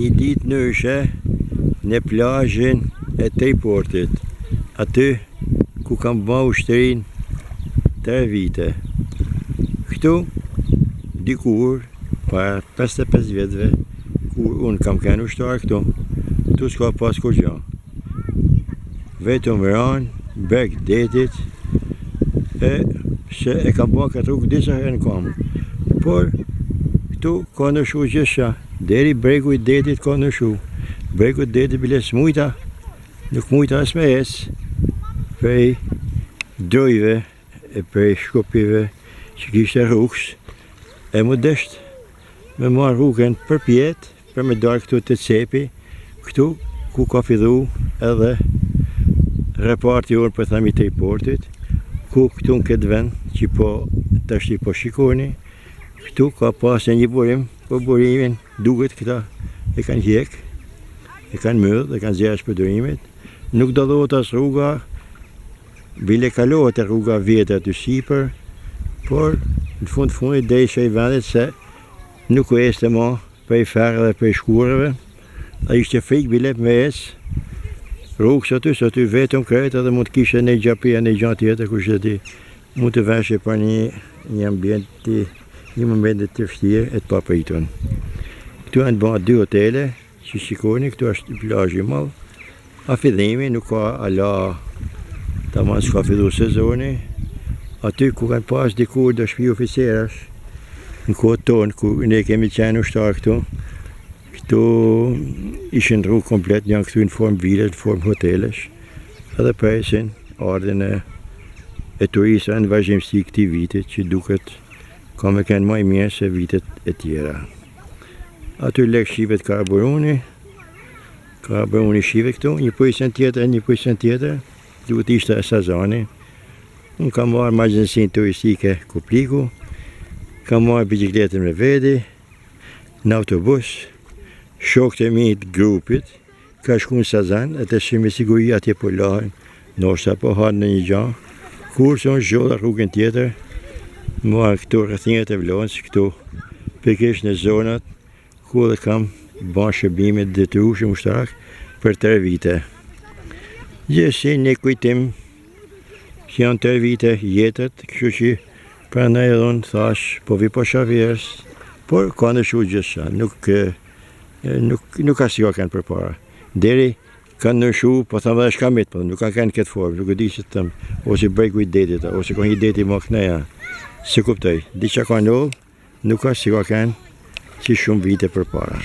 Një ditë ndryshe në plazhin e Tejportit, aty ku kam bë ushtërinë 3 vite. Këtu, dikur, para 55 vjetëve, kur unë kam qenë ushtar këtu, tu s'ka pas kur gjë. Vetëm ranë, breg detit, se e kam bë këtë rrugë disa herë në kam. Por, këtu ka ndryshu gjithçka. Deri bregu i detit ka ndryshu. Bregu i detit bile s'mujta, nuk mujta as me ecë prej drojve e prej shkopive që kishte rrugës. E më desht me marrë rrugën për pjetë, për me darë këtu të cepi, këtu ku ka fillu edhe reparti unë për thami Tejportit, ku këtu në këtë vend që po tashti po shikoni, këtu ka pasë një burim, po burimin duket këta e kanë hjek, e kanë mëdh, e kanë zgjash për durimit, nuk dallohet as rruga, bile kalohet e rruga vjetër aty sipër, por në fundit desha i vendit se nuk u este më prej ferrë dhe prej shkurëve, a ishte frikë bile me ecë, rrugës aty vetëm krejt edhe mund të kishe një gjapia, një gjanë tjetër, kush e di, mund të veshje për një ambienti, një momentet të vështirë e të papritun. Këtu janë bërë 2 hotele, që shikoni, këtu është plazhi i madh. A fillimi nuk ka ala, tamam s'ka fillu sezoni. Aty ku kanë pas dikur do shtëpi oficerash, në kohën tonë, ku ne kemi qenë ushtar këtu, këtu ishin rrugë komplet, janë këtu në formë vile, në formë hotelesh, edhe presin ardhen e turistëve në vazhdimsi këtij vitit, që duket ka me kënë më i mirë se vitet e tjera. Aty lek shivet Karaburuni shive këtu, një pojsen tjetër, duhet ishte e sezoni. Unë kam marrë magjensinë turistike Kupliku, kam marrë bicikletën me vedi, në autobus, shokët e mi të grupit, ka shku në Sazan, e të shimi siguri atje po lahen, nështë po hanë në një gjanë, kur se unë zholla rrugën tjetër, marrë këtu rrethinat e Vlorës, këtu pikërisht në zonat ku dhe kam bërë shërbime detyrueshëm ushtarak për 3 vite. Gjithsesi një kujtim që janë 3 vite jetët, kështu që prandaj edhe unë thash, po vi po shavjerës, por ka ndryshuar gjithçka, nuk ka si ka kanë përpara. Deri kanë ndryshuar, po thamë edhe shkamit, po nuk ka kanë këtë formë, nuk e di që të thëmë, ose bregu i detit, ose ka një deti më këneja. Se kuptoj, diçka ka ndodhur, nuk ka si ka kanë që shumë vite përpara.